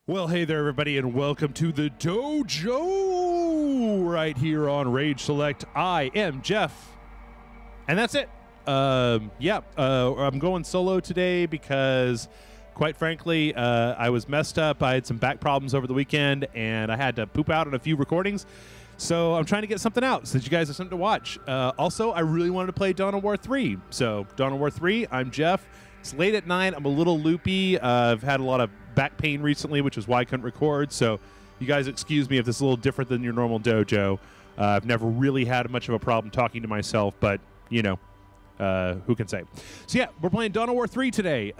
Well, hey there, everybody, and welcome to the dojo right here on Rage Select. I am Jeff, and that's it. I'm going solo today because, quite frankly, I was messed up. I had some back problems over the weekend, and I had to poop out on a few recordings. So I'm trying to get something out so that you guys have something to watch. Also, I really wanted to play Dawn of War 3. So, Dawn of War 3, I'm Jeff. It's late at night. I'm a little loopy. I've had a lot of back pain recently, which is why I couldn't record. So you guys excuse me if this is a little different than your normal dojo. I've never really had much of a problem talking to myself, but, you know, who can say? So, yeah, we're playing Dawn of War 3 today,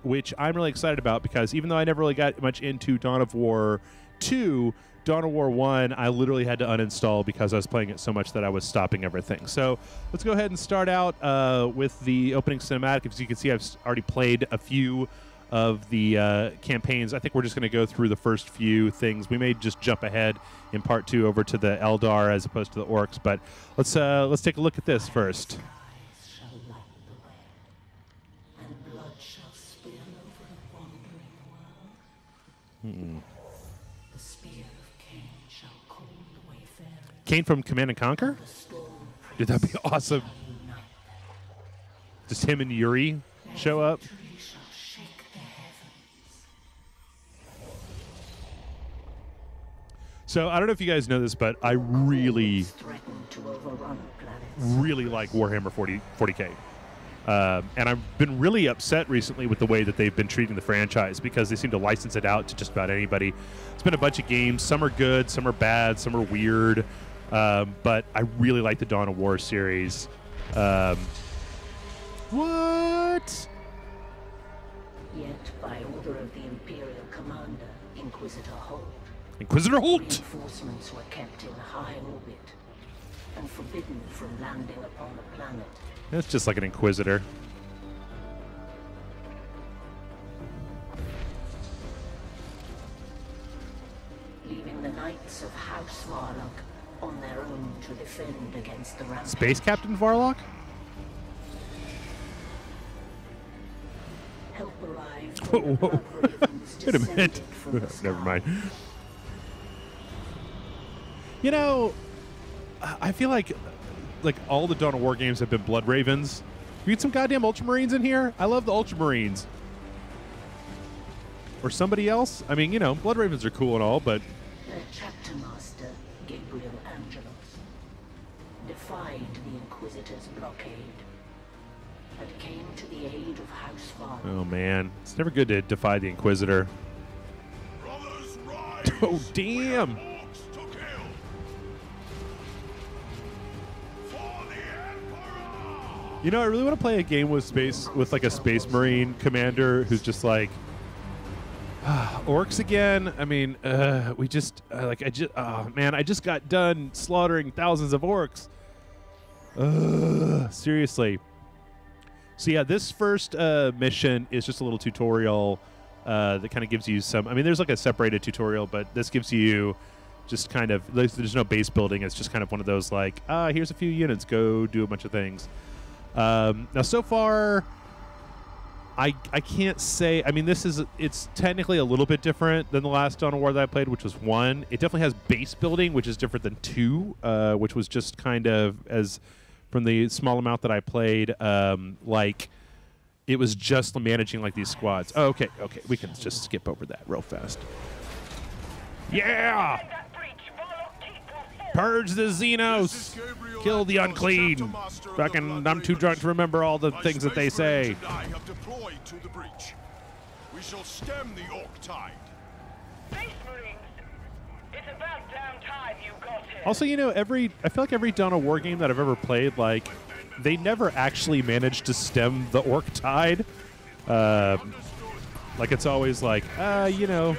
which I'm really excited about because even though I never really got much into Dawn of War 2, Dawn of War 1, I literally had to uninstall because I was playing it so much that I was stopping everything. So let's go ahead and start out with the opening cinematic. As you can see, I've already played a few of the campaigns. I think we're just going to go through the first few things. We may just jump ahead in part 2 over to the Eldar as opposed to the Orcs, but let's take a look at this first. Kane from Command & Conquer? Dude, that'd be awesome. Just him and Yuri show up. So, I don't know if you guys know this, but I really like Warhammer 40K. And I've been really upset recently with the way that they've been treating the franchise because they seem to license it out to just about anybody. It's been a bunch of games. Some are good, some are bad, some are weird. But I really like the Dawn of War series. What? Yet, by order of the Imperial Commander, Inquisitor Holt, reinforcements were kept in high orbit and forbidden from landing upon the planet. That's just like an Inquisitor. Leaving the Knights of House Varlock on their own to defend against the rampage. Space Captain Varlock? Help arrived Whoa, when the whoa. Blood Ravens Wait a minute. descended from the Never sky. mind. You know, I feel like all the Dawn of War games have been Blood Ravens. You get some goddamn Ultramarines in here? I love the Ultramarines. Or somebody else? I mean, you know, Blood Ravens are cool and all, but Their chapter master, Gabriel Angelos, defied the Inquisitor's blockade and came to the aid of House Varlock. oh man, it's never good to defy the Inquisitor. Brothers, rise! Oh damn! Orcs to kill! For the Emperor! You know, I really want to play a game with like a Space Marine commander who's just like, orcs again. I mean, I just got done slaughtering thousands of orcs. Seriously. So yeah, this first mission is just a little tutorial that kind of gives you some. I mean, there's like a separated tutorial, but this gives you just kind of. There's no base building. It's just kind of one of those like, here's a few units, go do a bunch of things. Now, so far, I can't say. I mean, it's technically a little bit different than the last Dawn of War that I played, which was 1. It definitely has base building, which is different than 2, which was just kind of as from the small amount that I played, like it was just managing like these squads. Oh, okay, we can just skip over that real fast. Yeah! Purge the Xenos! Kill the unclean! Fucking, I'm too drunk to remember all the things that they say. And I have deployed to the breach. We shall stem the orc tide. Space Marines! It's about damn time you got here. Also, you know, I feel like every Dawn of War game that I've ever played, like, they never actually managed to stem the orc tide. Like, it's always like, you know,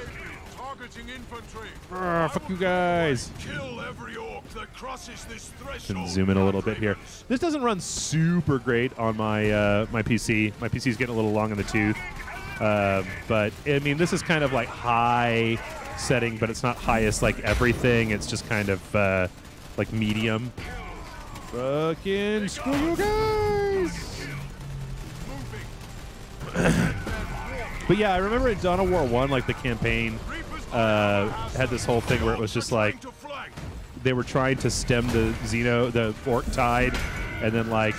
Targeting infantry. fuck you guys. Kill every orc that crosses this threshold. Can zoom in a little bit here. This doesn't run super great on my my PC. My PC's getting a little long in the tooth. But I mean, this is kind of like high setting, but it's not highest like everything. It's just kind of like medium. Fucking screw you guys! But yeah, I remember in Dawn of War 1, like the campaign had this whole thing where it was just like they were trying to stem the orc tide, and then like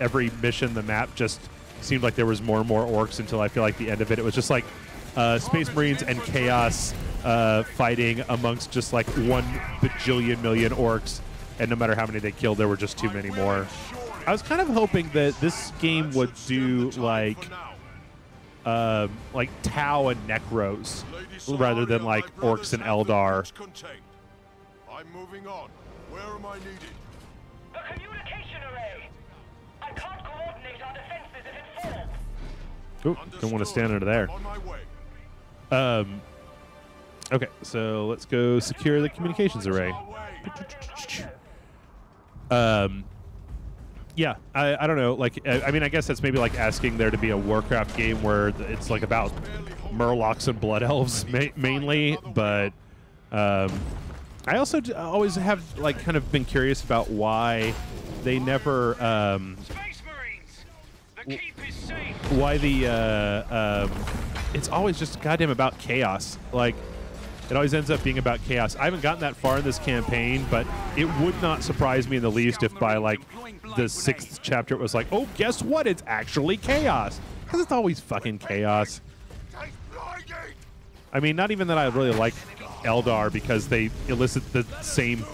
every mission, the map just seemed like there was more and more orcs until I feel like the end of it, it was just like Space Marines and Chaos fighting amongst just like 1 bajillion million orcs, and no matter how many they killed, there were just too many more. I was kind of hoping that this game would do like Tau and Necros rather than like orcs and Eldar. I'm moving on. Where am I needed? The communication array. I can't coordinate our defenses if it falls. Ooh, don't want to stand under there. On my way. Okay, so let's go secure the communications array. Yeah, I don't know. Like, I mean, I guess that's maybe like asking there to be a Warcraft game where it's like about Murlocs and Blood Elves mainly, but I also always have like kind of been curious about why they never Space Marines. The keep is safe. why the it's always just goddamn about chaos. Like, it always ends up being about chaos. I haven't gotten that far in this campaign, but it would not surprise me in the least if by like the 6th chapter it was like, oh, guess what? It's actually chaos. Because it's always fucking chaos. I mean, not even that I really like Eldar because they elicit the same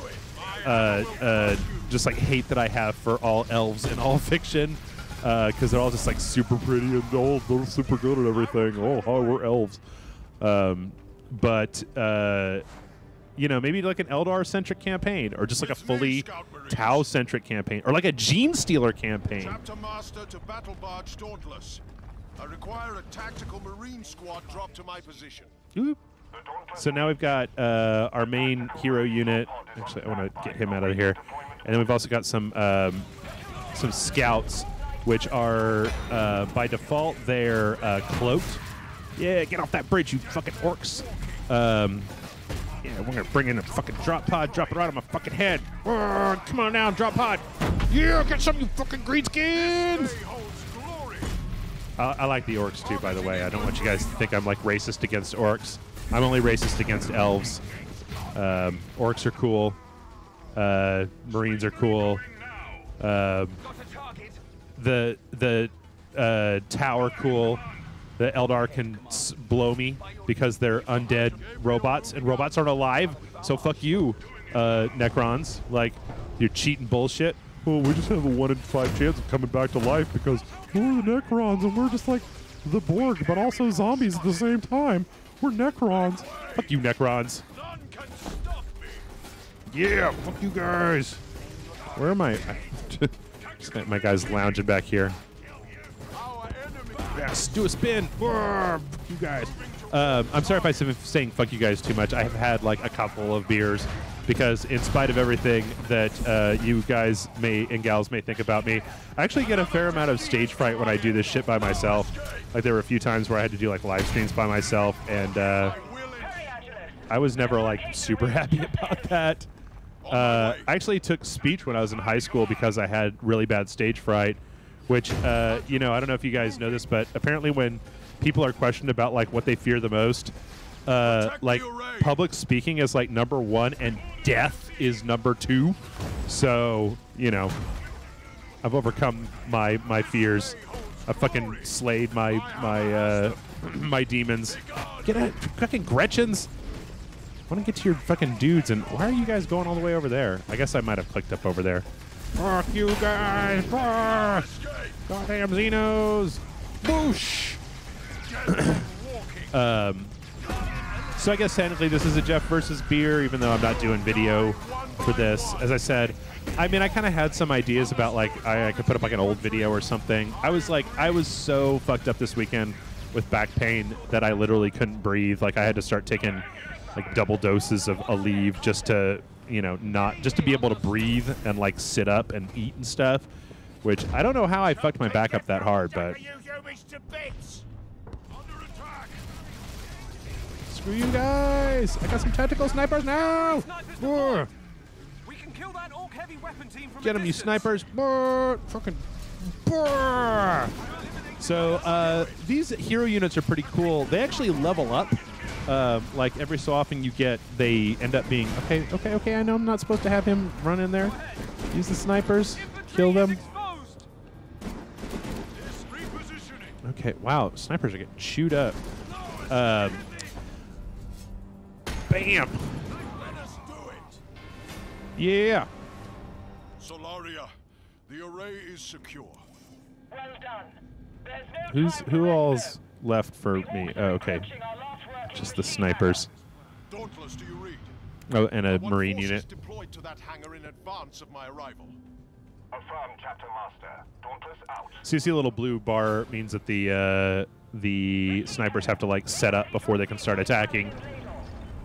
just like hate that I have for all elves in all fiction, because they're all just like super pretty and they're super good at everything. Oh, hi, we're elves. But you know, maybe like an Eldar-centric campaign, or just like a fully Tau-centric campaign, or like a Gene Stealer campaign. Chapter Master to Battle Barge Dauntless. I require a tactical Marine squad drop to my position. Ooh. So now we've got our main hero unit. Actually, I want to get him out of here. And then we've also got some scouts, which are by default they're cloaked. Yeah, get off that bridge, you fucking orcs. Yeah, we're gonna bring in a fucking drop pod, drop it right on my fucking head. Come on down, drop pod. Yeah, get some, you fucking greenskins. I like the orcs too, by the way. I don't want you guys to think I'm like racist against orcs. I'm only racist against elves. Orcs are cool. Marines are cool. The Tau are cool. The Eldar can blow me because they're undead robots, and robots aren't alive, so fuck you, Necrons. Like, you're cheating bullshit. Well, we just have a 1 in 5 chance of coming back to life because we're the Necrons, and we're just like the Borg, but also zombies at the same time. We're Necrons. Fuck you, Necrons. Yeah, fuck you guys. Where am I? My guy's lounging back here. Yes, do a spin. Fuck you guys. I'm sorry if I'm saying fuck you guys too much. I have had like a couple of beers because in spite of everything that you guys and gals may think about me, I actually get a fair amount of stage fright when I do this shit by myself. Like, there were a few times where I had to do like live streams by myself, and I was never like super happy about that. I actually took speech when I was in high school because I had really bad stage fright. Which, you know, I don't know if you guys know this, but apparently when people are questioned about, like, what they fear the most, like, public speaking is, like, number 1, and death is number 2. So, you know, I've overcome my fears. I've fucking slayed my my demons. Get out, fucking Gretchens! I want to get to your fucking dudes, and why are you guys going all the way over there? I guess I might have clicked up over there. Fuck you guys! Fuck! Goddamn Xenos! Boosh! So I guess technically this is a Jeff versus Beer, even though I'm not doing video for this. As I said, I mean, I kind of had some ideas about, like, I could put up like an old video or something. I was so fucked up this weekend with back pain that I literally couldn't breathe. Like, I had to start taking like double doses of Aleve just to, you know, just to be able to breathe and like sit up and eat and stuff, which I don't know how I fucked my back up that hard, but screw you guys! I got some tactical snipers now! We can kill that orc heavy weapon team from Get them, you snipers! Fucking So these hero units are pretty cool. They actually level up. Like every so often they end up being, okay, I know I'm not supposed to have him run in there. Use the snipers. Kill them. Okay, wow, snipers are getting chewed up. Bam! Yeah! Solaria, the array is secure. Well done. There's no Who all's left for me? Oh, okay. Just the snipers. Dauntless, do you read? Oh, and a I want marine forces unit. deployed to that hangar in advance of my arrival. Affirm, Chapter Master. Dauntless out. So you see a little blue bar means that the snipers have to like set up before they can start attacking.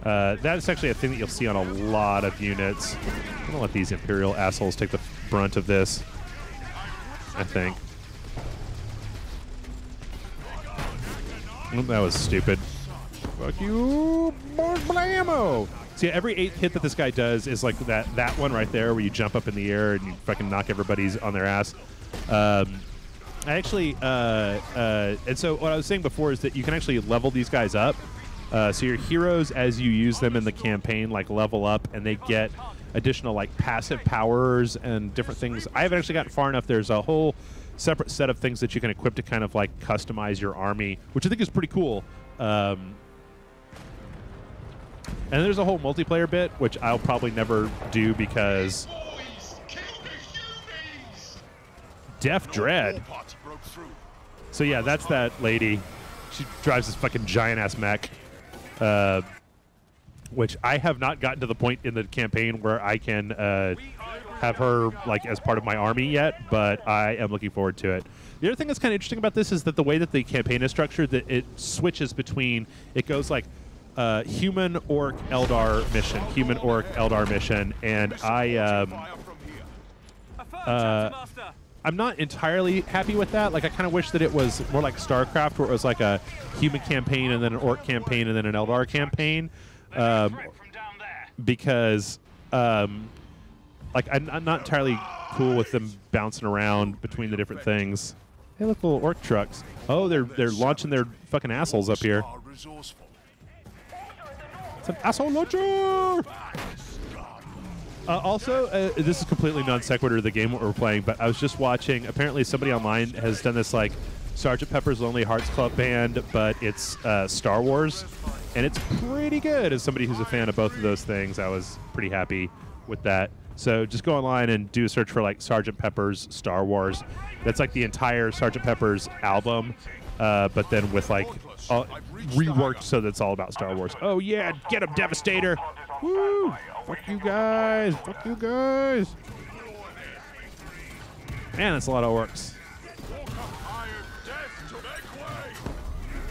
That's actually a thing that you'll see on a lot of units. I'm gonna let these Imperial assholes take the brunt of this, I think. Oh, that was stupid. Fuck you, blammo! See, every 8th hit that this guy does is like that one right there where you jump up in the air and you fucking knock everybody's on their ass. I actually, and so what I was saying before is that you can actually level these guys up. So your heroes, as you use them in the campaign, like level up and they get additional like passive powers and different things. I haven't actually gotten far enough. There's a whole separate set of things that you can equip to kind of like customize your army, which I think is pretty cool. And there's a whole multiplayer bit, which I'll probably never do because Deaf Dread. So yeah, that's that lady. She drives this fucking giant-ass mech, which I have not gotten to the point in the campaign where I can have her like as part of my army yet, but I am looking forward to it. The other thing that's kind of interesting about this is that the way that the campaign is structured, that it switches between, it goes like human, orc, Eldar mission, human, orc, Eldar mission, and I'm not entirely happy with that. Like, I kind of wish that it was more like StarCraft, where it was like a human campaign and then an orc campaign and then an Eldar campaign, because like I'm not entirely cool with them bouncing around between the different things. Hey, look, little orc trucks. Oh, they're launching their fucking assholes up here. It's an asshole launcher! Also, this is completely non sequitur to the game what we're playing, but I was just watching, apparently somebody online has done this like Sgt. Pepper's Lonely Hearts Club Band, but it's Star Wars, and it's pretty good. As somebody who's a fan of both of those things, I was pretty happy with that. So just go online and do a search for like Sgt. Pepper's Star Wars. That's like the entire Sgt. Pepper's album, but then with like reworked so that it's all about Star Wars. Oh yeah, get him, Devastator! Woo! Fuck you guys! Fuck you guys! Man, that's a lot of orcs.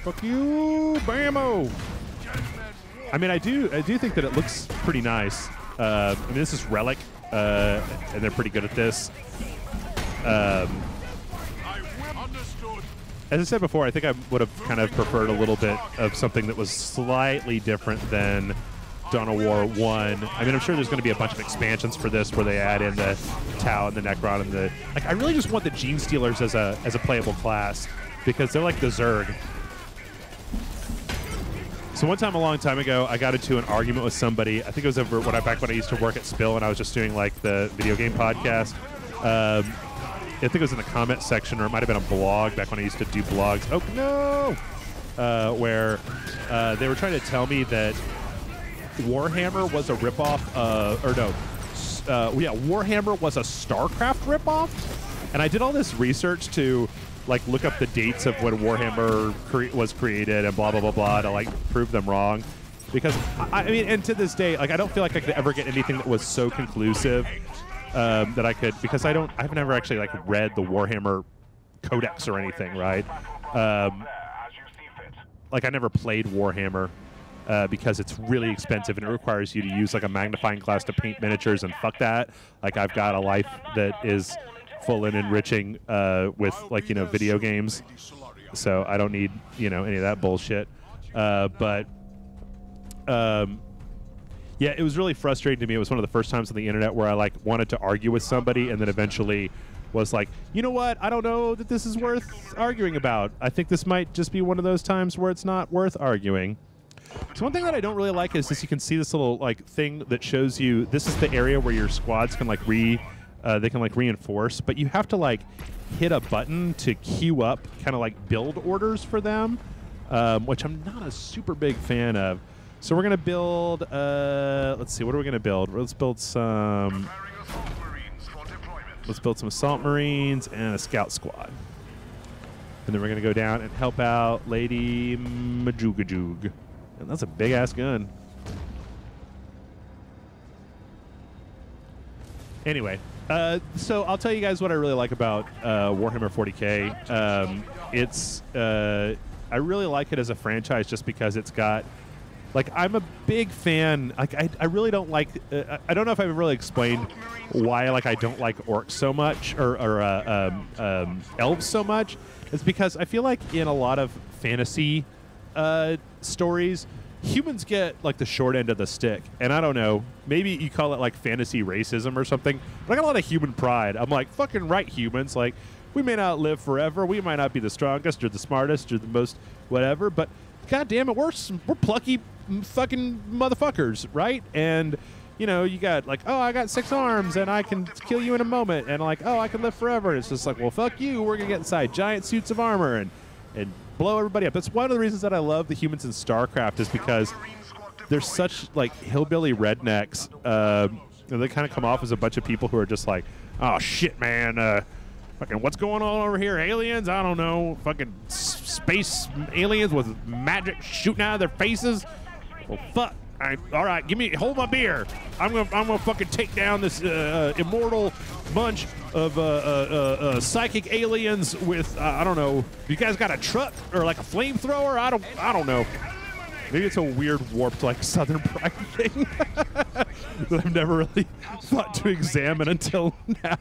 Fuck you, Bammo! I mean, I do think that it looks pretty nice. I mean, this is Relic, and they're pretty good at this. As I said before, I think I would have kind of preferred a little bit of something that was slightly different than Dawn of War 1. I mean, I'm sure there's going to be a bunch of expansions for this where they add in the Tau and the Necron and the... Like, I really just want the Gene Stealers as a playable class because they're like the Zerg. So one time a long time ago, I got into an argument with somebody. I think it was over back when I used to work at Spill and I was just doing like the video game podcast. I think it was in the comment section, or it might have been a blog back when I used to do blogs. Oh, no! Where they were trying to tell me that Warhammer was a ripoff, Warhammer was a StarCraft ripoff. And I did all this research to like look up the dates of when Warhammer was created and blah, blah, blah, blah, to like prove them wrong. Because, I mean, and to this day, like I don't feel like I could ever get anything that was so conclusive that I could, because I've never actually like read the Warhammer Codex or anything, right? Like I never played Warhammer because it's really expensive and it requires you to use like a magnifying glass to paint miniatures, and fuck that. Like I've got a life that is full and enriching with like, video games, so I don't need, any of that bullshit. Yeah, it was really frustrating to me. It was one of the first times on the internet where I like wanted to argue with somebody and then eventually was like, you know what? I don't know that this is worth arguing about. I think this might just be one of those times where it's not worth arguing. So one thing that I don't really like is this. You can see this little like thing that shows you this is the area where your squads can like reinforce, but you have to like hit a button to queue up kind of like build orders for them, which I'm not a super big fan of. So we're gonna build. Let's see, what are we gonna build? Let's build some. Let's build some assault marines and a scout squad, and then we're gonna go down and help out Lady Majugajug. And that's a big ass gun. Anyway, so I'll tell you guys what I really like about Warhammer 40K. I really like it as a franchise just because it's got, like, I'm a big fan. Like, I really don't like. I don't know if I've really explained why I don't like orcs so much or elves so much. It's because I feel like in a lot of fantasy stories, humans get like the short end of the stick, and I don't know, maybe you call it like fantasy racism or something, but I got a lot of human pride. I'm like, fucking right, humans, like, we may not live forever, we might not be the strongest or the smartest or the most whatever, but god damn it, we're plucky fucking motherfuckers, right? And you know, you got like, oh, I got 6 arms and I can kill you in a moment, and like, oh, I can live forever. And it's just like, well, fuck you, we're gonna get inside giant suits of armor and blow everybody up. That's one of the reasons that I love the humans in StarCraft, is because they're such like hillbilly rednecks. They kind of come off as a bunch of people who are just like, oh shit, man, fucking what's going on over here? Aliens? I don't know. Fucking space aliens with magic shooting out of their faces. Well, fuck. All right, hold my beer. I'm gonna fucking take down this immortal bunch of psychic aliens with I don't know. You guys got a truck or like a flamethrower? I don't know. Maybe it's a weird warped like Southern pride thing that I've never really thought to examine until now.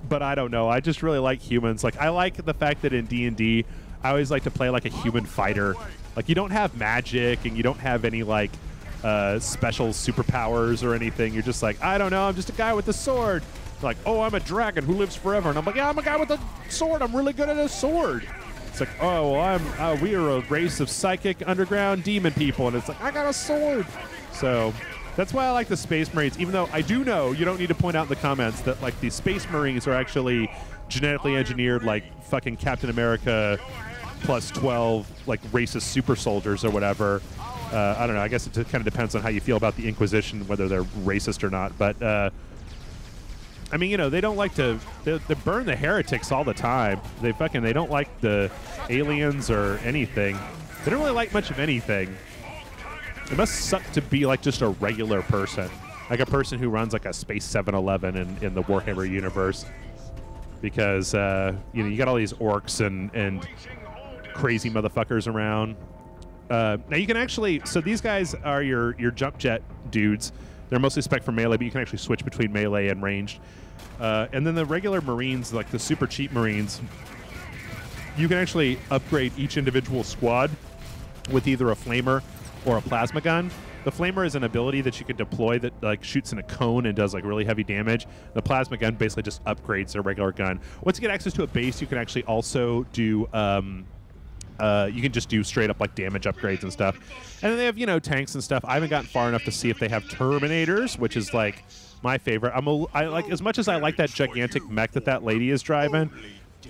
But I don't know. I just really like humans. Like, I like the fact that in D&D, I always like to play like a human fighter. Like, you don't have magic and you don't have any like special superpowers or anything. You're just like, I don't know, I'm just a guy with a sword. Like, oh, I'm a dragon who lives forever. And I'm like, yeah, I'm a guy with a sword. I'm really good at a sword. It's like, oh, well, we are a race of psychic underground demon people. And it's like, I got a sword. So that's why I like the Space Marines, even though I do know you don't need to point out in the comments that like the Space Marines are actually genetically engineered like fucking Captain America plus 12 like racist super soldiers or whatever. I don't know. I guess it kind of depends on how you feel about the Inquisition, whether they're racist or not. But I mean, you know, they don't like to they burn the heretics all the time. They don't like the aliens or anything. They don't really like much of anything. It must suck to be like just a regular person, like a person who runs like a Space 7-Eleven in the Warhammer universe, because you know, you got all these orcs and crazy motherfuckers around. Now you can actually, so these guys are your jump jet dudes. They're mostly spec for melee, but you can actually switch between melee and ranged. And then the regular Marines, like the super cheap Marines, you can actually upgrade each individual squad with either a flamer or a plasma gun. The flamer is an ability that you can deploy that like shoots in a cone and does like really heavy damage. The plasma gun basically just upgrades their regular gun. Once you get access to a base, you can actually also do you can just do straight up like damage upgrades and stuff. And then they have, you know, tanks and stuff. I haven't gotten far enough to see if they have Terminators, which is like my favorite. I like, as much as I like that gigantic mech that lady is driving,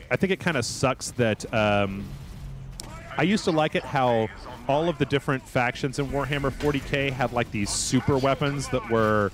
I think it kind of sucks that I used to like it how all of the different factions in Warhammer 40K had like these super weapons that were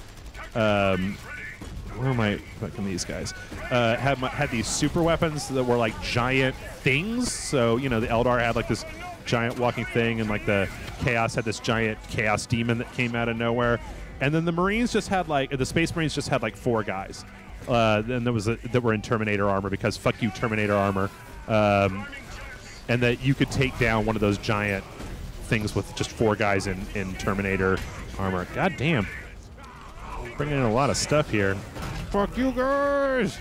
where am I fucking these guys? Had these super weapons that were like giant things. So, you know, the Eldar had like this giant walking thing, and like the Chaos had this giant Chaos demon that came out of nowhere. And then the Marines just had like, the Space Marines just had like 4 guys. Then there was that were in Terminator armor, because fuck you, Terminator armor. And that you could take down one of those giant things with just 4 guys in Terminator armor. God damn. Bringing in a lot of stuff here. Fuck you guys!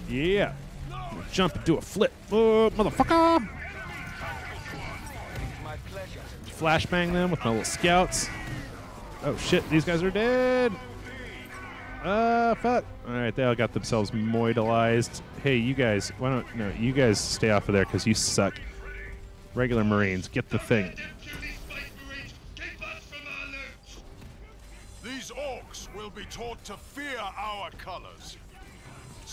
Yeah. Jump and do a flip. Motherfucker! Flashbang them with my little scouts. Oh shit, these guys are dead. Fuck. All right, they all got themselves moidalized. Hey, you guys, why don't no? You guys stay off of there because you suck. Regular Marines, get the thing. These orcs will be taught to fear our colors.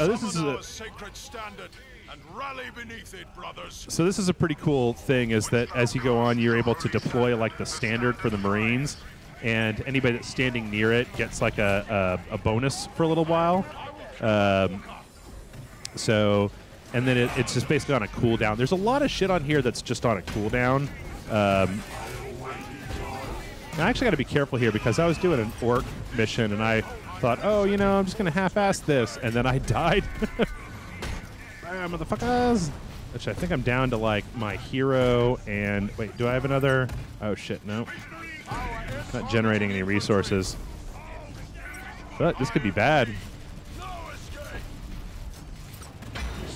Oh, this is Summon our sacred standard and rally beneath it, brothers. So this is a pretty cool thing, is that as you go on, you're able to deploy like the standard for the Marines, and anybody that's standing near it gets like a bonus for a little while. And then it's just basically on a cooldown. There's a lot of shit on here that's just on a cooldown. I actually got to be careful here because I was doing an orc mission and I thought, oh, you know, I'm just going to half-ass this, and then I died. Bam, motherfuckers! Which I think I'm down to like my hero and wait, do I have another? Oh shit, no. Not generating any resources. But this could be bad.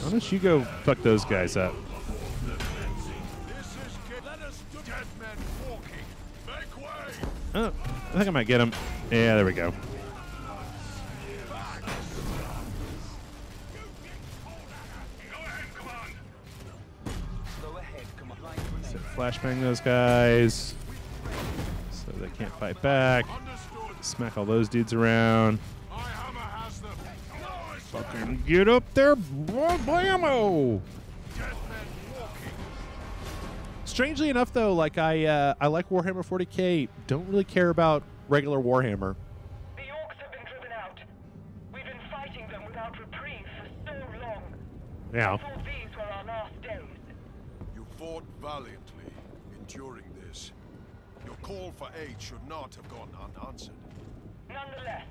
Why don't you go fuck those guys up? Oh, I think I might get him. Yeah, there we go. So flashbang those guys so they can't fight back. Smack all those dudes around. Fucking get up there, blammo! Strangely enough, though, like I like Warhammer 40k. Don't really care about regular Warhammer. The orcs have been driven out. We've been fighting them without reprieve for so long. Yeah. I thought these were our last days. You fought valiantly, enduring this. Your call for aid should not have gone unanswered. Nonetheless,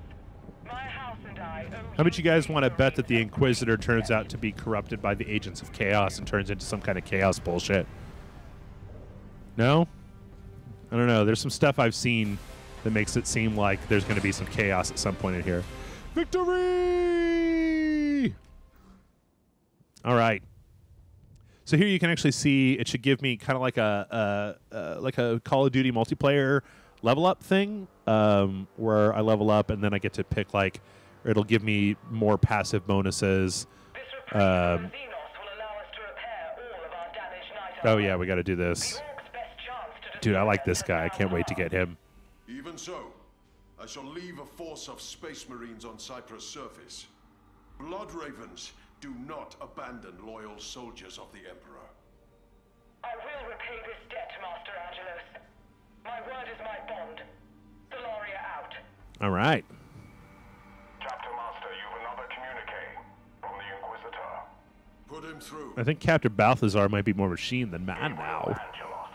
my house and I owe How much you guys want to bet that the Inquisitor turns out to be corrupted by the agents of chaos and turns into some kind of chaos bullshit? No? I don't know. There's some stuff I've seen that makes it seem like there's going to be some chaos at some point in here. Victory! All right. So here you can actually see it should give me kind of like a Call of Duty multiplayer level up thing, where I level up and then I get to pick like, or it'll give me more passive bonuses. This reprieve from Xenos will allow us to repair all of our damaged night Oh armor. yeah, we got to do this. The orcs' best chance to Dude, I destroy like them this guy. I is can't now wait to get him. Even so, I shall leave a force of space marines on Cyprus' surface. Blood Ravens do not abandon loyal soldiers of the Emperor. I will repay this debt, Master Angelos. My word is my bond. Solaria out. All right. Chapter Master, you've another communique from the Inquisitor. Put him through. I think Captain Balthazar might be more machine than man now. Angelos.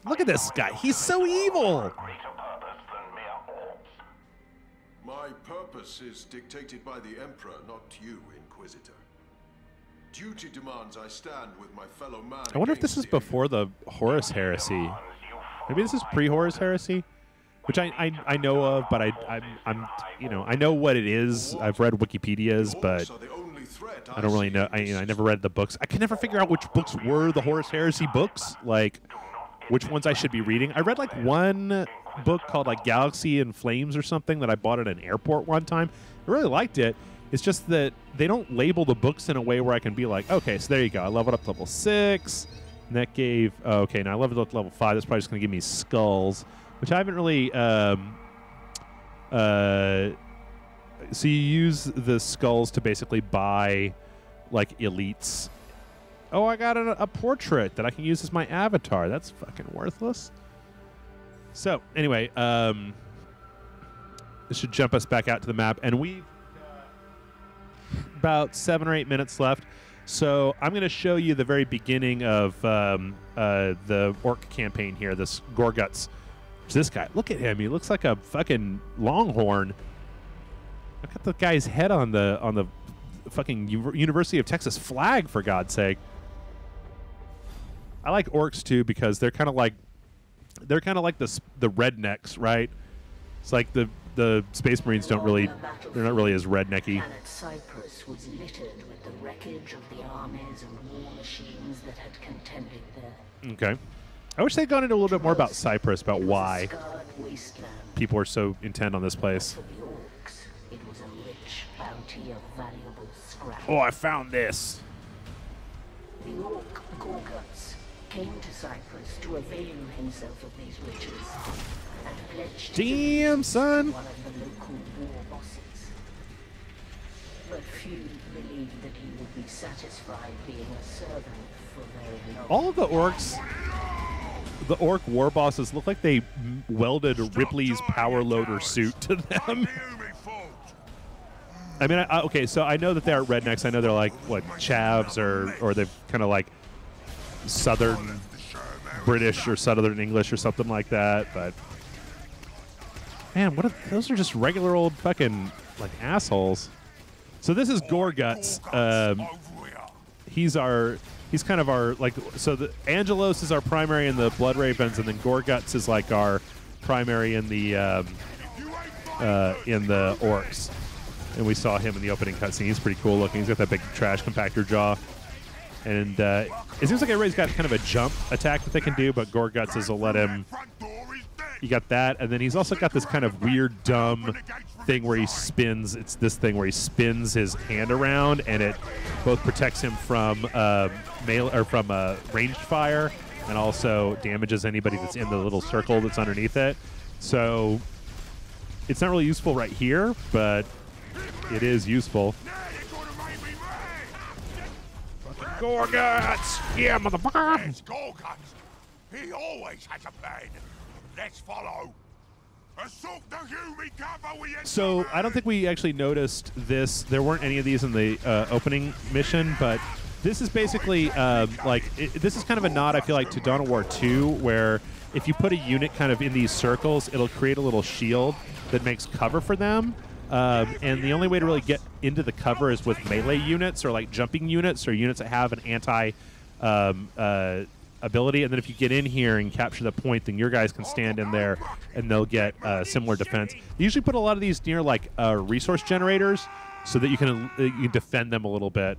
Look at this guy. He's so evil. Greater purpose than mere orcs. My purpose is dictated by the Emperor, not you, Inquisitor. Duty demands I stand with my fellow man. I wonder if this is before the Horus Heresy. Maybe this is pre-Horus Heresy, which I know of, but I'm you know, I know what it is. I've read Wikipedias, but I don't really know. I never read the books. I can never figure out which books were the Horus Heresy books, like which ones I should be reading. I read like one book called like Galaxy in Flames or something that I bought at an airport one time. I really liked it. It's just that they don't label the books in a way where I can be like, okay, so there you go. I leveled up to level 6. And that gave... Oh, okay, now I leveled up to level 5. That's probably just going to give me skulls, which I haven't really... so you use the skulls to basically buy, like, elites. Oh, I got a portrait that I can use as my avatar. That's fucking worthless. So, anyway, this should jump us back out to the map. And we've about 7 or 8 minutes left. So I'm going to show you the very beginning of the orc campaign here, this Gorguts. This guy, look at him. He looks like a fucking longhorn. Look at the guy's head on the fucking University of Texas flag, for God's sake. I like orcs too because they're kind of like the rednecks, right? It's like the Space Marines they're not really as rednecky. Planet Cyprus was littered with the wreckage of the armies and war machines that had contended there. Okay. I wish they'd gone into a little bit more about Cyprus, about It was why. a scarred wasteland people are so intent on this place. For the orcs, it was a rich bounty of valuable scrap. Oh, I found this. The orc Gorguts came to Cyprus to avail himself of these riches and pledged Damn, son. one of the local war bosses. But few believed that he would be satisfied being a servant for very long. All of the orcs, the orc war bosses look like they welded Ripley's power loader suit to them. I mean, okay, so I know that they're rednecks. I know they're like, what, chavs or they're kind of like Southern British or Southern English or something like that. But, man, those are just regular old fucking, like, assholes. So this is Gorguts. He's kind of our, like, so the Angelos is our primary in the Blood Ravens, and then Gorguts is like our primary in the orcs. And we saw him in the opening cutscene. He's pretty cool looking. He's got that big trash compactor jaw. And it seems like everybody's got kind of a jump attack that they can do, but Gorguts will let him. You got that, and then he's also got this kind of weird, dumb thing where he spins. It's this thing where he spins his hand around, and it both protects him from ranged fire, and also damages anybody that's in the little circle that's underneath it. So it's not really useful right here, but it is useful. Gorguts! Yeah, motherfucker! There's Gorguts. He always has a plan. Let's follow. Assault the human cover we So I don't think we actually noticed this. There weren't any of these in the opening mission, but this is basically this is kind of a nod, I feel like, to Dawn of War 2, where if you put a unit kind of in these circles, it'll create a little shield that makes cover for them. And the only way to really get into the cover is with melee units or like jumping units or units that have an anti ability. And then if you get in here and capture the point, then your guys can stand in there and they'll get similar defense. They usually put a lot of these near like resource generators so that you can defend them a little bit.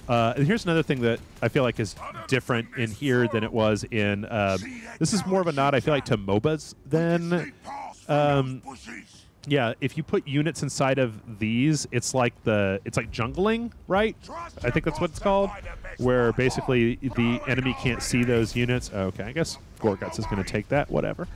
And here's another thing that I feel like is different in here than it was in. This is more of a nod, I feel like, to MOBAs than. Yeah, if you put units inside of these, it's like jungling, right? I think that's what it's called, where basically the enemy can't see those units. Okay, I guess Gorguts is going to take that, whatever.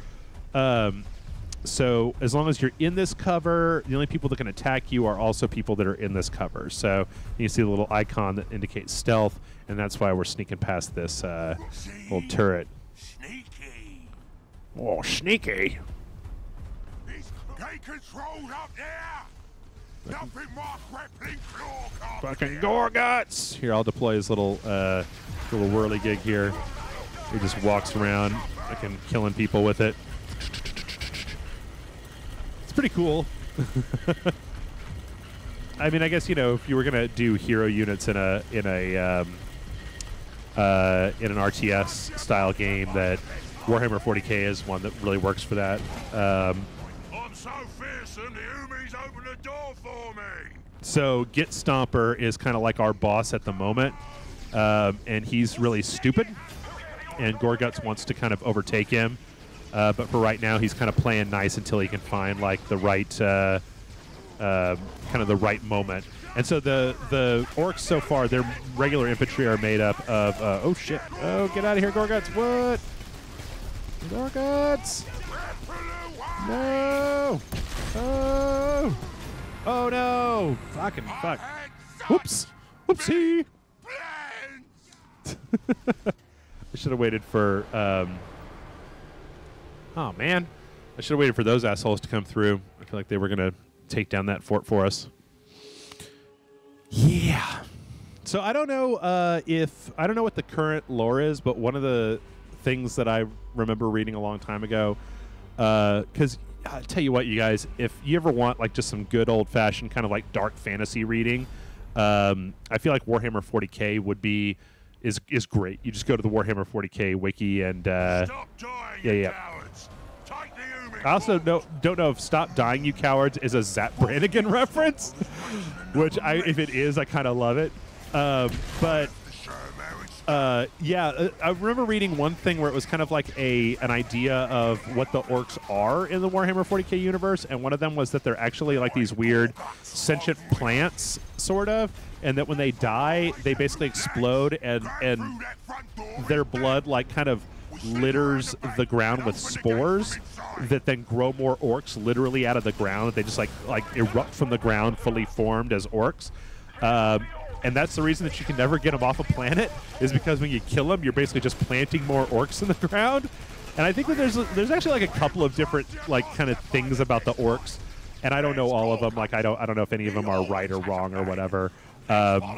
So as long as you're in this cover, the only people that can attack you are also people that are in this cover. So you see the little icon that indicates stealth, and that's why we're sneaking past this little turret. Sneaky. Oh, sneaky. Take control up there. Nothing more grappling claw. Fucking Gorguts! Here, I'll deploy his little whirly gig here. He just walks around, fucking killing people with it. It's pretty cool. I mean, I guess, you know, if you were gonna do hero units in an RTS style game, that Warhammer 40K is one that really works for that. So fearsome, the Umis open the door for me. So Git Stomper is kind of like our boss at the moment, and he's really stupid, and Gorguts wants to kind of overtake him, but for right now he's kind of playing nice until he can find like the right kind of the right moment. And so the orcs so far, their regular infantry are made up of oh shit, oh get out of here Gorguts, what? Gorguts! No! Oh! Oh no! Fucking fuck. Whoops! Whoopsie! I should have waited for, oh man. I should have waited for those assholes to come through. I feel like they were going to take down that fort for us. Yeah. So I don't know I don't know what the current lore is, but one of the things that I remember reading a long time ago, because I'll tell you what, you guys, if you ever want like just some good old-fashioned kind of like dark fantasy reading, I feel like Warhammer 40K is great. You just go to the Warhammer 40K wiki and Stop dying, you cowards. Take the Umi. I also don't know if "Stop Dying, You Cowards" is a Zap Brannigan reference, which if it is, I kind of love it. But Yeah, I remember reading one thing where it was kind of like an idea of what the orcs are in the Warhammer 40k universe, and one of them was that they're actually like these weird sentient plants, sort of, and that when they die, they basically explode, and their blood like kind of litters the ground with spores that then grow more orcs literally out of the ground. They just like erupt from the ground fully formed as orcs. And that's the reason that you can never get them off a planet, is because when you kill them, you're basically just planting more orcs in the ground. And I think that there's actually like a couple of different like kind of things about the orcs, and I don't know all of them. Like I don't know if any of them are right or wrong or whatever. Yeah,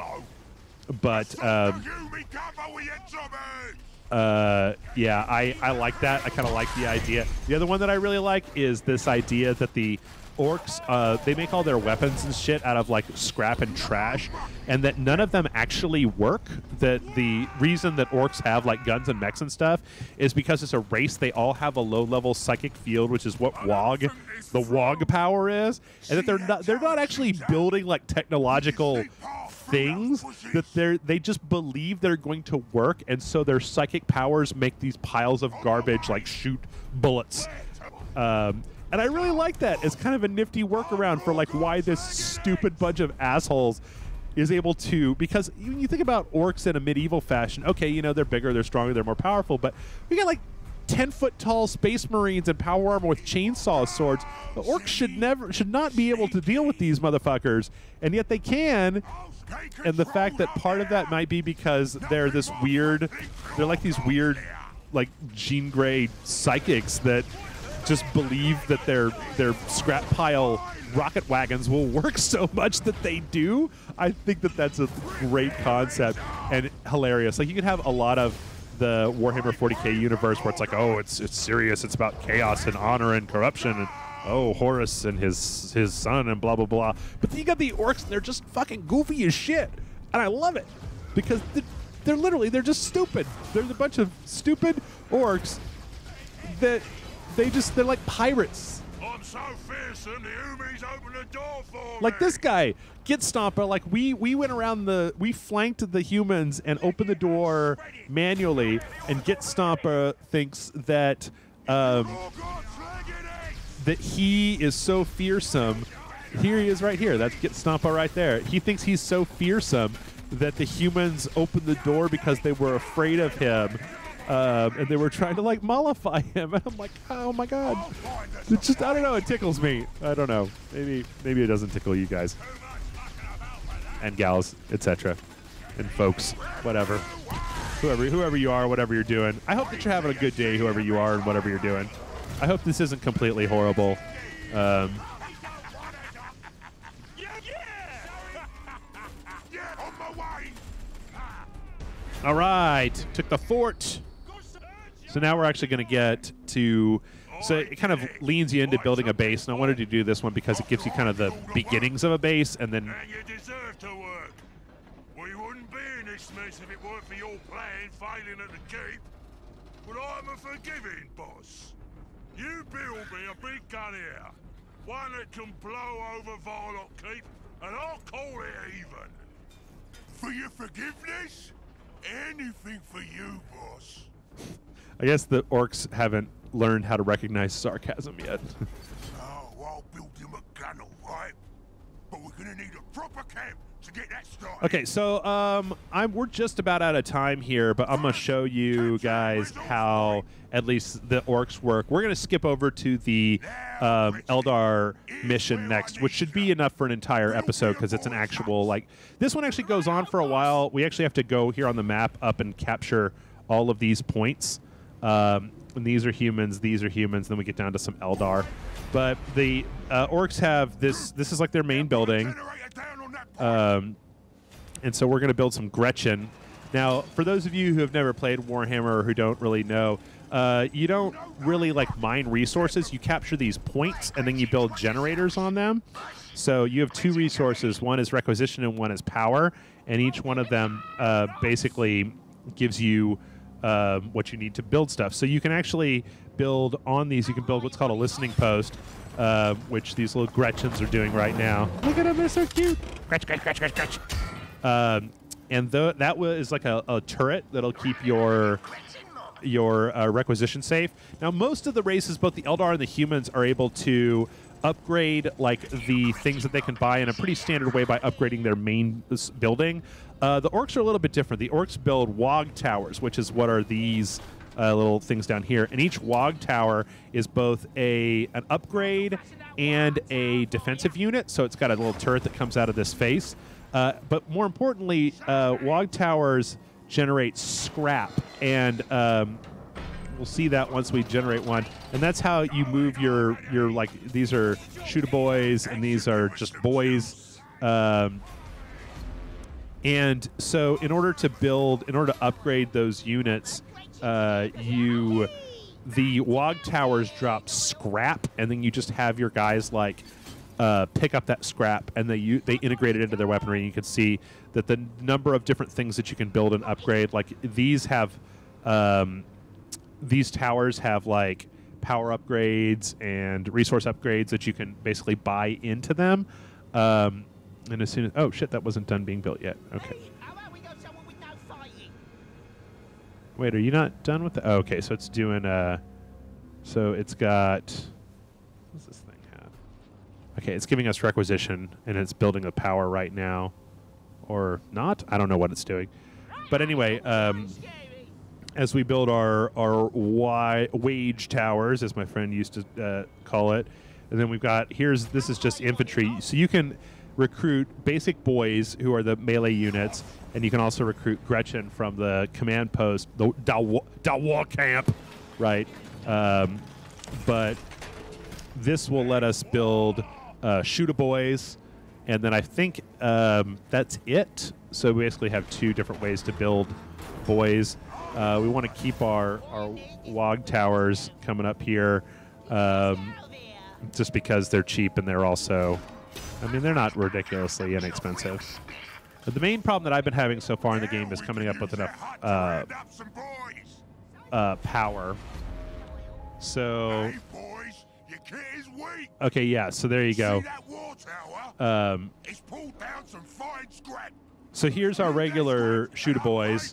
I like that. I kind of like the idea. The other one that I really like is this idea that the orcs, they make all their weapons and shit out of like scrap and trash, and that none of them actually work. That the reason that orcs have like guns and mechs and stuff is because it's a race. They all have a low-level psychic field, which is what the WOG power is, and that they're not actually building like technological things, that they just believe they're going to work, and so their psychic powers make these piles of garbage like shoot bullets. And I really like that. It's kind of a nifty workaround for like why this stupid bunch of assholes is able to, because when you think about orcs in a medieval fashion, okay, you know, they're bigger, they're stronger, they're more powerful, but we got like 10-foot tall space marines and power armor with chainsaw swords. The orcs should not be able to deal with these motherfuckers, and yet they can. And the fact that part of that might be because they're like these weird like Jean Grey psychics that just believe that their scrap pile rocket wagons will work so much that they do. I think that that's a great concept and hilarious. Like you could have a lot of the Warhammer 40k universe where it's like, oh, it's serious, it's about chaos and honor and corruption, and oh, Horus and his son and blah blah blah. But then you got the orcs, and they're just fucking goofy as shit, and I love it because they're just stupid. They're a bunch of stupid orcs that they're like pirates. I'm so fearsome, the Umis open the door for me. Like this guy, Git Stomper, like we went around we flanked the humans and opened the door manually, and Git Stomper thinks that that he is so fearsome. Here he is right here. That's Git Stomper right there. He thinks he's so fearsome that the humans opened the door because they were afraid of him. And they were trying to like mollify him, and I'm like, oh my god! It's just, I don't know. It tickles me. I don't know. Maybe it doesn't tickle you guys and gals, etc. and folks, whatever, whoever you are, whatever you're doing. I hope that you're having a good day, whoever you are, and whatever you're doing. I hope this isn't completely horrible. All right, took the fort. So now we're actually going to get to, so it kind of leans you into building a base, and I wanted to do this one because it gives you kind of the beginnings of a base, and then... And you deserve to work. We wouldn't be in this mess if it weren't for your plan failing at the keep. But I'm a forgiving boss. You build me a big gun here, one that can blow over Varlock Keep, and I'll call it even. For your forgiveness? Anything for you, boss. I guess the orcs haven't learned how to recognize sarcasm yet. Oh, I'll build him a gun, all right? But we're gonna need a proper camp to get that started. Okay, so we're just about out of time here, but I'm gonna show you guys how at least the orcs work. We're gonna skip over to the Eldar mission next, which should be enough for an entire episode because it's an actual, like, this one actually goes on for a while. We actually have to go here on the map up and capture all of these points. And these are humans, then we get down to some Eldar. But the orcs have this is like their main building. And so we're going to build some Gretchen. Now, for those of you who have never played Warhammer or who don't really know, you don't really like mine resources. You capture these points and then you build generators on them. So you have two resources. One is requisition and one is power. And each one of them basically gives you what you need to build stuff. So you can actually build on these. You can build what's called a listening post, which these little Gretchens are doing right now. Look at them, they're so cute. Gretch, Gretch, Gretch, Gretch, Gretch. and that is like a turret that'll keep your requisition safe. Now, most of the races, both the Eldar and the humans, are able to upgrade like the things that they can buy in a pretty standard way by upgrading their main building. The orcs are a little bit different. The orcs build Wog towers, which is what are these little things down here, and each Wog tower is both an upgrade and a defensive unit. So it's got a little turret that comes out of this face. But more importantly, Wog towers generate scrap, and we'll see that once we generate one. And that's how you move your like, these are shooter boys and these are just boys. And so in order to upgrade those units, the Wog towers drop scrap, and then you just have your guys like pick up that scrap, and they integrate it into their weaponry. And you can see that the number of different things that you can build and upgrade, like these have these towers have like power upgrades and resource upgrades that you can basically buy into them. And as soon as, oh shit, that wasn't done being built yet. Okay. Wait, are you not done with the? Oh, okay, so it's doing. So it's got. What does this thing have? Okay, it's giving us requisition, and it's building a power right now, or not. I don't know what it's doing, but anyway, as we build our wage towers, as my friend used to call it, and then we've got this is just infantry, so you can recruit basic boys who are the melee units, and you can also recruit Gretchen from the command post, the war camp, right? But this will let us build shooter boys, and then I think that's it. So we basically have two different ways to build boys. We want to keep our Wog towers coming up here, just because they're cheap and they're also, I mean, they're not ridiculously inexpensive. But the main problem that I've been having so far in the game is coming up with enough power. So, okay, yeah. So there you go. So here's our regular shooter boys,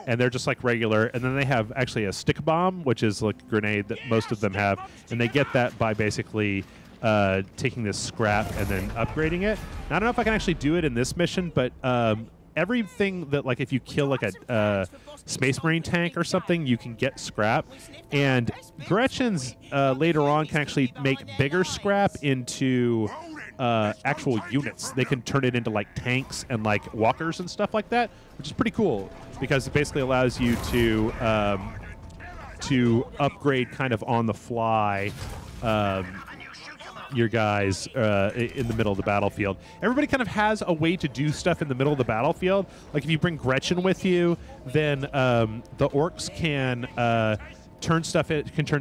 and they're just like regular. And then they have actually a stick bomb, which is like a grenade that most of them have, and they get that by basically taking this scrap and then upgrading it. Now, I don't know if I can actually do it in this mission, but everything that, like, if you kill like a Space Marine tank or something, you can get scrap. And Gretchen's later on can actually make bigger scrap into actual units. They can turn it into like tanks and like walkers and stuff like that, which is pretty cool because it basically allows you to upgrade kind of on the fly your guys in the middle of the battlefield. Everybody kind of has a way to do stuff in the middle of the battlefield. Like if you bring Gretchen with you, then the orcs can turn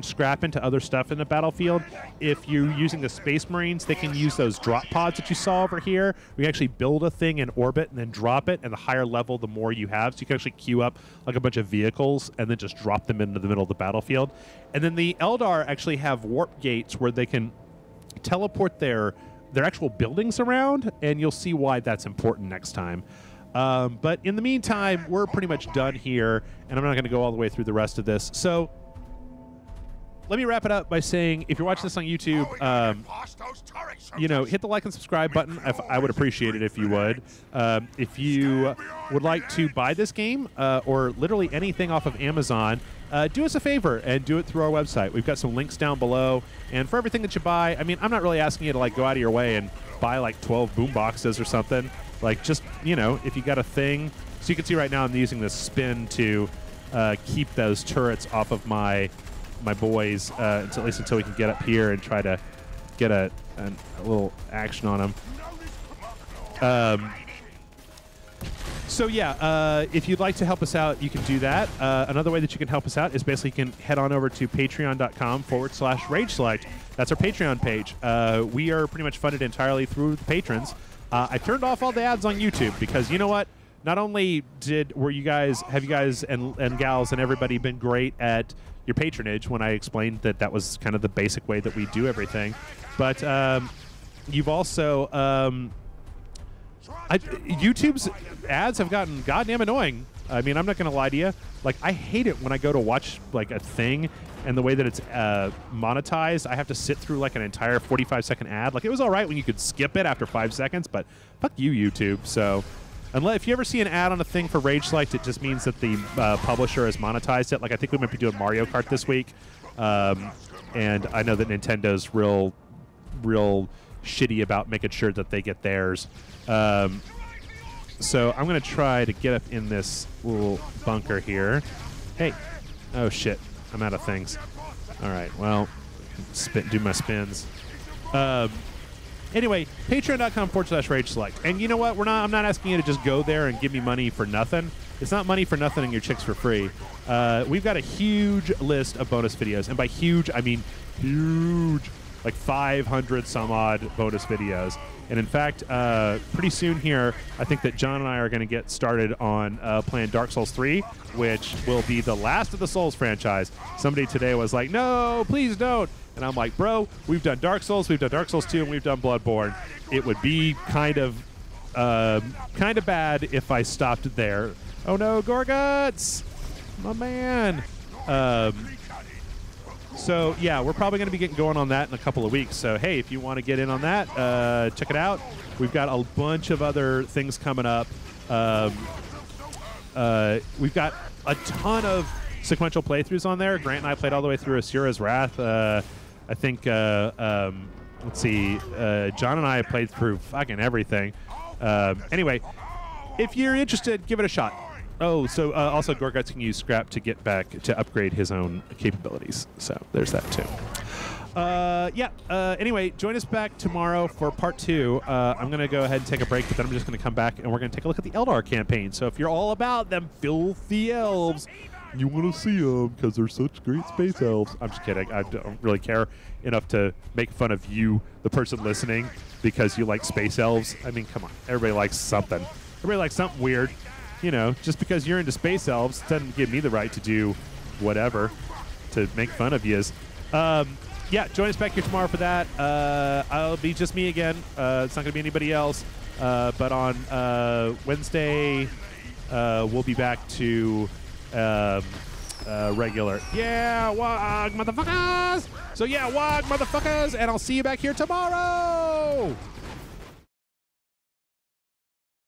scrap into other stuff in the battlefield. If you're using the Space Marines, they can use those drop pods that you saw over here. We can actually build a thing in orbit and then drop it, and the higher level, the more you have. So you can actually queue up like a bunch of vehicles and then just drop them into the middle of the battlefield. And then the Eldar actually have warp gates where they can teleport their actual buildings around, and you'll see why that's important next time. But in the meantime, we're pretty much done here, and I'm not going to go all the way through the rest of this. So let me wrap it up by saying, if you're watching this on YouTube, you know, hit the like and subscribe button. I would appreciate it if you would. If you would like to buy this game or literally anything off of Amazon, do us a favor and do it through our website. We've got some links down below. And for everything that you buy, I mean, I'm not really asking you to like go out of your way and buy like 12 boom boxes or something. Like just, you know, if you got a thing. So you can see right now I'm using this spin to keep those turrets off of my boys, at least until we can get up here and try to get a little action on them. So yeah, if you'd like to help us out, you can do that. Another way that you can help us out is basically you can head on over to patreon.com/RageSelect. That's our Patreon page. We are pretty much funded entirely through the patrons. I turned off all the ads on YouTube because, you know what? Not only have you guys and gals and everybody been great at your patronage when I explained that was kind of the basic way that we do everything, but you've also YouTube's ads have gotten goddamn annoying. I mean, I'm not going to lie to you. Like, I hate it when I go to watch like a thing, and the way that it's monetized, I have to sit through like an entire 45-second ad. Like, it was all right when you could skip it after 5 seconds, but fuck you, YouTube. So, unless if you ever see an ad on a thing for Rage Select, it just means that the publisher has monetized it. Like, I think we might be doing Mario Kart this week, and I know that Nintendo's real shitty about making sure that they get theirs. So I'm going to try to get up in this little bunker here. Hey. Oh, shit. I'm out of things. All right. Well, do my spins. Anyway, patreon.com/Rage Select. And you know what? I'm not asking you to just go there and give me money for nothing. It's not money for nothing and your chicks for free. We've got a huge list of bonus videos. And by huge, I mean huge. Like 500 some odd bonus videos. And in fact, pretty soon here, I think that John and I are going to get started on playing Dark Souls 3, which will be the last of the Souls franchise. Somebody today was like, no, please don't. And I'm like, bro, we've done Dark Souls, we've done Dark Souls 2, and we've done Bloodborne. It would be kind of bad if I stopped there. Oh no, Gorguts! My man! So, yeah, we're probably going to be getting going on that in a couple of weeks. So, hey, if you want to get in on that, check it out. We've got a bunch of other things coming up. We've got a ton of sequential playthroughs on there. Grant and I played all the way through Asura's Wrath. I think, let's see, John and I played through fucking everything. Anyway, if you're interested, give it a shot. Oh, so also Gorguts can use scrap to get back to upgrade his own capabilities. So there's that too. Anyway, join us back tomorrow for part 2. I'm going to go ahead and take a break, but then I'm just going to come back and we're going to take a look at the Eldar campaign. So if you're all about them filthy elves, you want to see them because they're such great space elves. I'm just kidding. I don't really care enough to make fun of you, the person listening, because you like space elves. I mean, come on. Everybody likes something. Everybody likes something weird. You know, just because you're into space elves doesn't give me the right to do whatever to make fun of yous. Yeah, join us back here tomorrow for that. I'll be just me again. It's not going to be anybody else. But on Wednesday, we'll be back to regular. Yeah, WOG, motherfuckers! So yeah, WOG, motherfuckers! And I'll see you back here tomorrow!